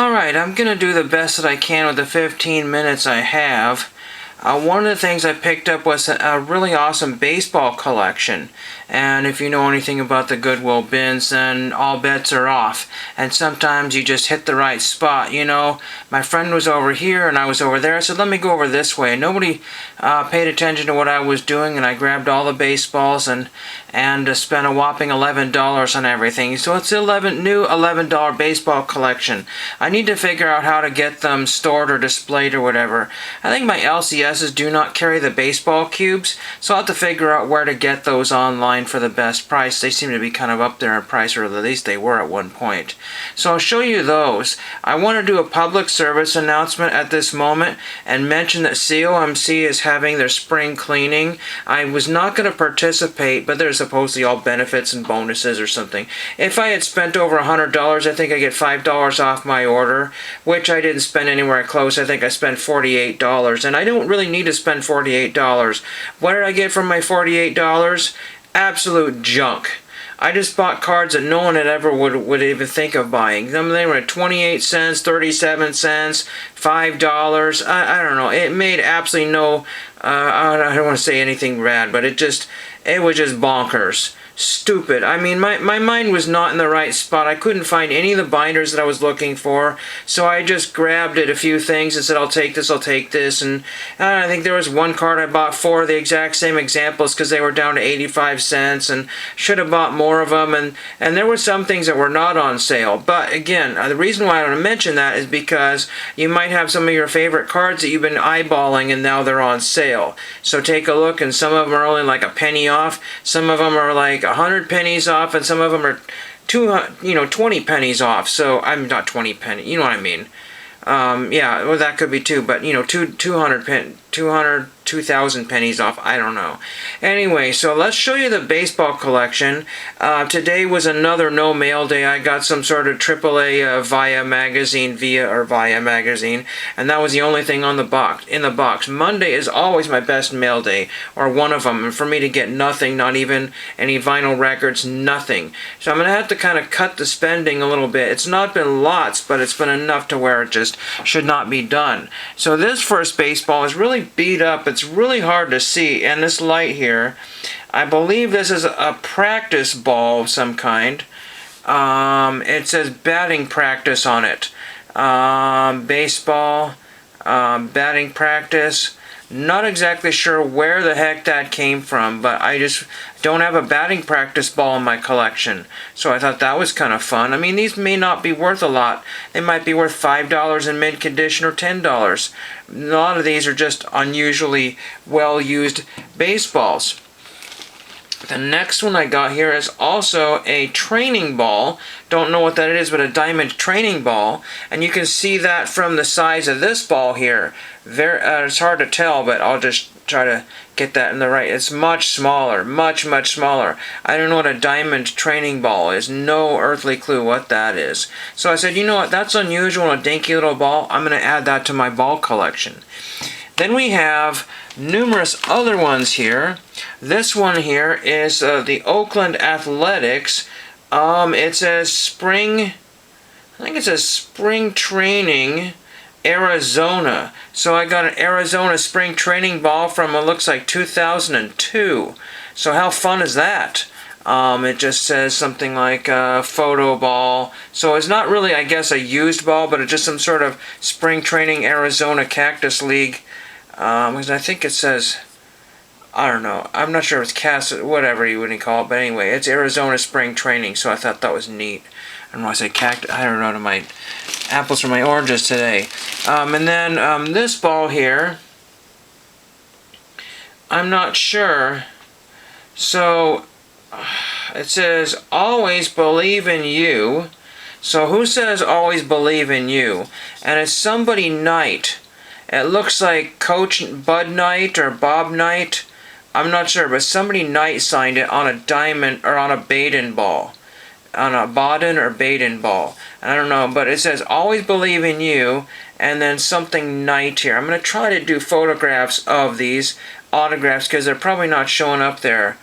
Alright, I'm going to do the best that I can with the 15 minutes I have. One of the things I picked up was a really awesome baseball collection. And if you know anything about the Goodwill bins, then all bets are off. And sometimes you just hit the right spot. You know, my friend was over here and I was over there. I said, let me go over this way. And nobody paid attention to what I was doing, and I grabbed all the baseballs and spent a whopping $11 on everything. So it's new $11 baseball collection. I need to figure out how to get them stored or displayed or whatever. I think my LCSs do not carry the baseball cubes, so I'll have to figure out where to get those online for the best price. They seem to be kind of up there in price, or at least they were at one point. So I'll show you those. I want to do a public service announcement at this moment and mention that COMC is having their spring cleaning. I was not going to participate, but there's supposedly all benefits and bonuses or something. If I had spent over $100, I think I get $5 off my order, which I didn't spend anywhere close. I think I spent $48, and I don't really need to spend $48. What did I get from my $48? Absolute junk. I just bought cards that no one had ever would even think of buying. They were at 28 cents, 37 cents, $5. I don't know. It made absolutely no, I don't want to say anything bad, but it was just bonkers. Stupid. I mean, my mind was not in the right spot. I couldn't find any of the binders that I was looking for, so I just grabbed a few things and said, I'll take this, and I think there was one card I bought 4 of the exact same examples because they were down to 85 cents, and should have bought more of them, and there were some things that were not on sale. But again, the reason why I want to mention that is because you might have some of your favorite cards that you've been eyeballing and now they're on sale. So take a look, and some of them are only like a penny off, some of them are like 100 pennies off, and some of them are 20 pennies off. So I'm not 20 pennies, you know what I mean. Yeah, well, that could be too, but 2,000 pennies off, I don't know. Anyway, so let's show you the baseball collection. Today was another no mail day. I got some sort of AAA Via magazine, and that was the only thing in the box. Monday is always my best mail day, or one of them, and for me to get nothing, not even any vinyl records, nothing. So I'm going to have to kind of cut the spending a little bit. It's not been lots, but it's been enough to where it just should not be done. So this first baseball is really beat up. It's really hard to see, and this light here, I believe this is a practice ball of some kind. It says batting practice on it. Baseball, batting practice. Not exactly sure where the heck that came from, but I just don't have a batting practice ball in my collection. So I thought that was kind of fun. I mean, these may not be worth a lot. They might be worth $5 in mint condition or $10. A lot of these are just unusually well-used baseballs. The next one I got here is also a training ball. Don't know what that is, but a diamond training ball. And you can see that from the size of this ball here. It's hard to tell, but I'll just try to get that in the right. It's much smaller, much smaller. I don't know what a diamond training ball is. No earthly clue what that is. So I said, you know what, that's unusual, a dinky little ball. I'm going to add that to my ball collection. Then we have numerous other ones here. This one here is the Oakland Athletics. It says spring training Arizona. So I got an Arizona spring training ball from, it looks like 2002. So how fun is that? It just says something like photo ball. So it's not really, I guess, a used ball, but it's just some sort of spring training Arizona Cactus League. Because I think it says, I don't know, I'm not sure if it's cast, whatever you wouldn't call it, but anyway, it's Arizona spring training, so I thought that was neat. I don't know why I say cactus, I don't know, to my apples from my oranges today. And then this ball here, I'm not sure. So it says always believe in you. So who says always believe in you? And it's somebody Knight. It looks like Coach Bud Knight or Bob Knight. I'm not sure, but somebody Knight signed it on a diamond or on a Baden ball. On a Baden or Baden ball. I don't know, but it says always believe in you, and then something Knight here. I'm going to try to do photographs of these autographs because they're probably not showing up there.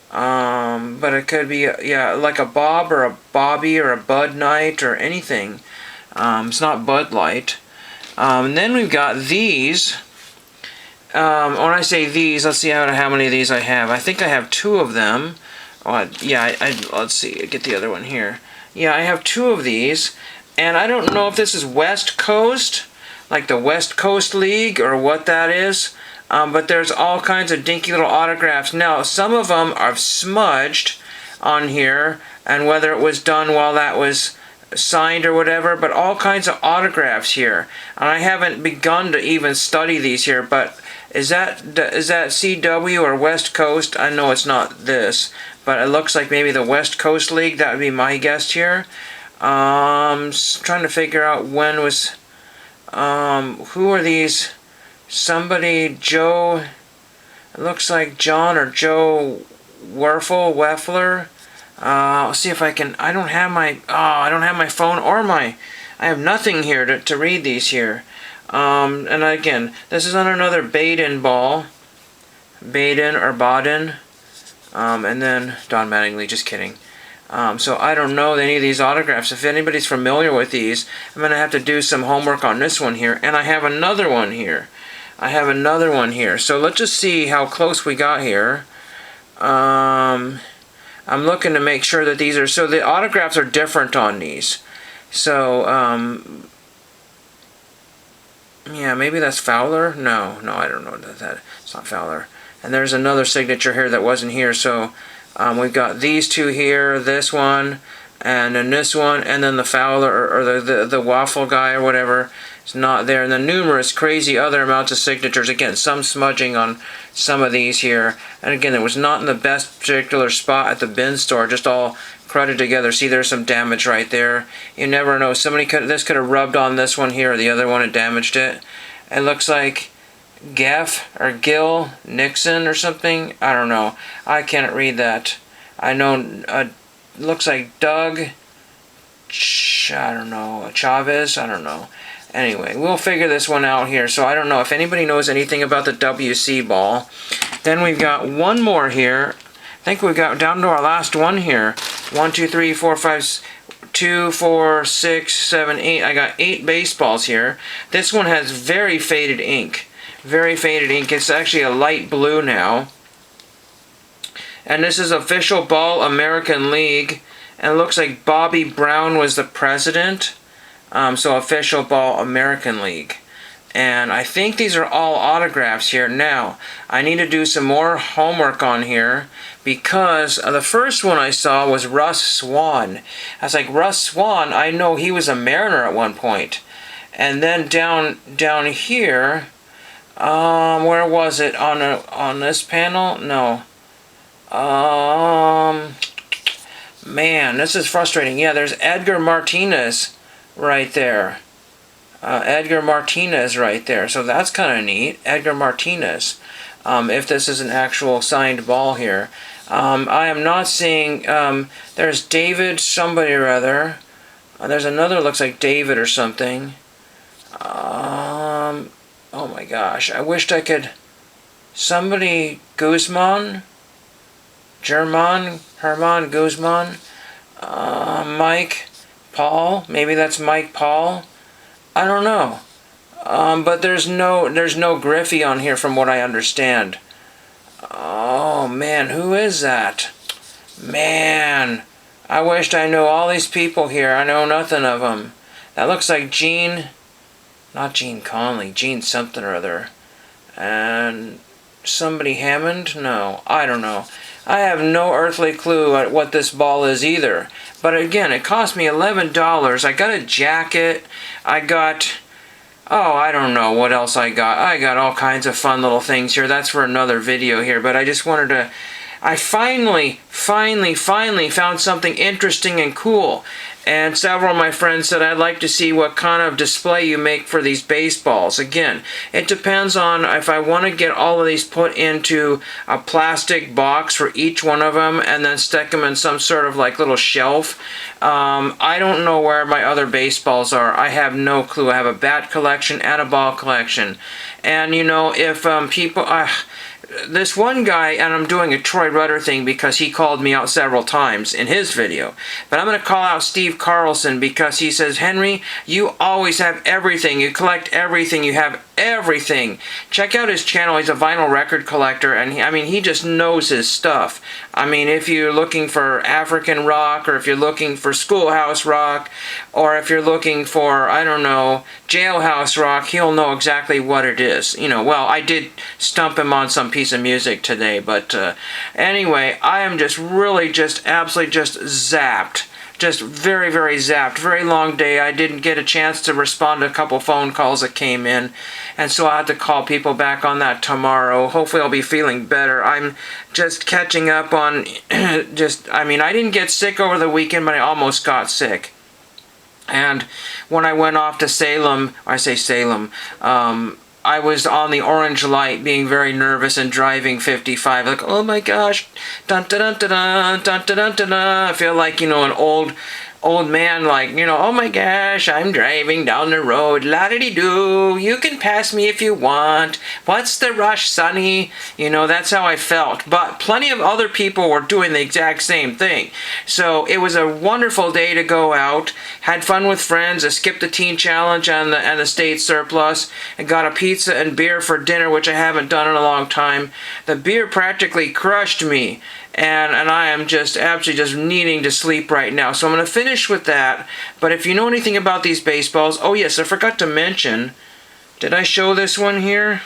But it could be, yeah, like a Bob or a Bobby or a Bud Knight or anything. It's not Bud Light. And then we've got these. When I say these, let's see how many of these I have. I think I have 2 of them. Oh, yeah, let's see, get the other one here. Yeah, I have 2 of these, and I don't know if this is West Coast, like the West Coast League, or what that is, but there's all kinds of dinky little autographs. Now, some of them are smudged on here, and whether it was done while that was signed or whatever, but all kinds of autographs here. And I haven't begun to even study these here, but is that CW or West Coast? I know it's not this, but it looks like maybe the West Coast League. That would be my guess here. Trying to figure out when was, who are these? Somebody, Joe, it looks like John or Joe Weffler. I'll see if I can, I don't have my phone or I have nothing here to read these here. And again, this is on another Baden ball. Baden or Baden. And then Don Mattingly, just kidding. So I don't know any of these autographs. If anybody's familiar with these, I'm going to have to do some homework on this one here. And I have another one here. So let's just see how close we got here. I'm looking to make sure that these are, so the autographs are different on these. So, yeah, maybe that's Fowler? No, I don't know that. It's not Fowler. And there's another signature here that wasn't here. So we've got these 2 here, this one, and then this one, and then the Fowler or the waffle guy or whatever. It's not there. And then numerous crazy other amounts of signatures. Again, some smudging on some of these here. And again, it was not in the best particular spot at the bin store, just all crowded together. See, there's some damage right there. You never know. This could have rubbed on this one here or the other one and damaged it. It looks like Geff or Gil Nixon or something. I don't know. I can't read that. I know looks like Doug Chavez. I don't know. Anyway, we'll figure this one out here. So I don't know if anybody knows anything about the WC ball. Then we've got one more here. I think we've got down to our last one here. 1, 2, 3, 4, 5, 2, 4, 6, 7, 8. I got 8 baseballs here. This one has very faded ink. Very faded ink. It's actually a light blue now. And this is Official Ball American League. And it looks like Bobby Brown was the president. So Official Ball American League. And I think these are all autographs here. Now, I need to do some more homework on here because the first one I saw was Russ Swan. I was like, Russ Swan, I know he was a Mariner at one point. And then down here, where was it? On this panel? No. Man, this is frustrating. Yeah, there's Edgar Martinez right there. Edgar Martinez right there. So that's kind of neat. Edgar Martinez. If this is an actual signed ball here. I am not seeing... there's David somebody or other. There's another looks like David or something. Oh my gosh. I wished I could... Somebody... Guzman? Herman Guzman? Mike Paul? Maybe that's Mike Paul? I don't know. But there's no Griffey on here from what I understand. Oh man, who is that? Man, I wished I knew all these people here. I know nothing of them. That looks like Gene, not Gene Conley, Gene something or other. And somebody Hammond? No, I don't know. I have no earthly clue at what this ball is either. But again, it cost me $11. I got a jacket. I got... Oh, I don't know what else I got. I got all kinds of fun little things here. That's for another video here. But I just wanted to... I finally found something interesting and cool. And several of my friends said I'd like to see what kind of display you make for these baseballs. Again, it depends on if I want to get all of these put into a plastic box for each one of them and then stick them in some sort of like little shelf. I don't know where my other baseballs are. I have no clue. I have a bat collection and a ball collection. And you know, if people... this one guy, and I'm doing a Troy Rudder thing because he called me out several times in his video, but I'm going to call out Steve Carlson because he says, Henry, you always have everything. You collect everything. You have everything. Check out his channel. He's a vinyl record collector, and he just knows his stuff. I mean, if you're looking for African rock, or if you're looking for schoolhouse rock, or if you're looking for, I don't know, jailhouse rock, he'll know exactly what it is. Well, I did stump him on some piece of music today, but anyway, I am just really absolutely zapped. Just very, very zapped. Very long day. I didn't get a chance to respond to a couple phone calls that came in, and so I have to call people back on that tomorrow. Hopefully I'll be feeling better. I'm just catching up on I didn't get sick over the weekend, but I almost got sick. And when I went off to Salem, I was on the orange light being very nervous and driving 55, like, oh my gosh, dun dun dun dun dun dun dun dun. I feel like, an old man, like, oh my gosh, I'm driving down the road, la-di-doo, you can pass me if you want, what's the rush, sonny? That's how I felt. But plenty of other people were doing the exact same thing. So it was a wonderful day to go out, had fun with friends. I skipped the teen challenge and the state surplus, and got a pizza and beer for dinner, which I haven't done in a long time. The beer practically crushed me. And I am just absolutely just needing to sleep right now. So I'm going to finish with that. But if you know anything about these baseballs, oh yes, I forgot to mention, did I show this one here?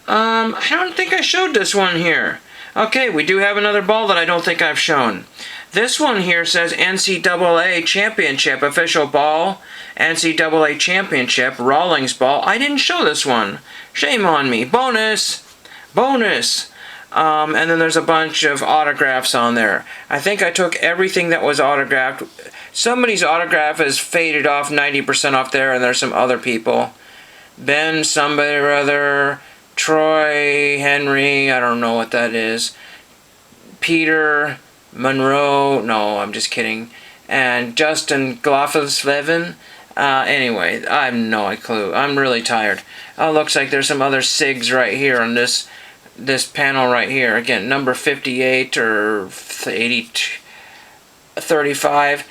I don't think I showed this one here. Okay, we do have another ball that I don't think I've shown. This one here says NCAA Championship, official ball, NCAA Championship, Rawlings ball. I didn't show this one. Shame on me. Bonus! Bonus! And then there's a bunch of autographs on there. I think I took everything that was autographed. Somebody's autograph is faded off, 90% off there, and there's some other people. Ben, somebody or other, Troy, Henry, I don't know what that is. Peter, Monroe, no, I'm just kidding. And Justin Gloffelslevin. Anyway, I have no clue. I'm really tired. Oh, looks like there's some other SIGs right here on this panel right here. Again, number 58 or 82, 35.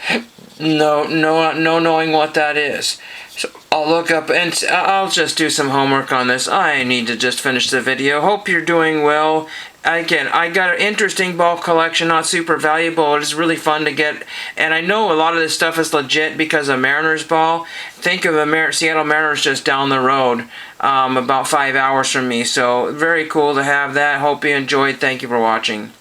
No knowing what that is. So I'll look up and I'll just do some homework on this. I need to just finish the video. Hope you're doing well. Again, I got an interesting ball collection, not super valuable. It's really fun to get, and I know a lot of this stuff is legit because of Mariners ball. Think of the Seattle Mariners just down the road, about 5 hours from me. So very cool to have that. Hope you enjoyed. Thank you for watching.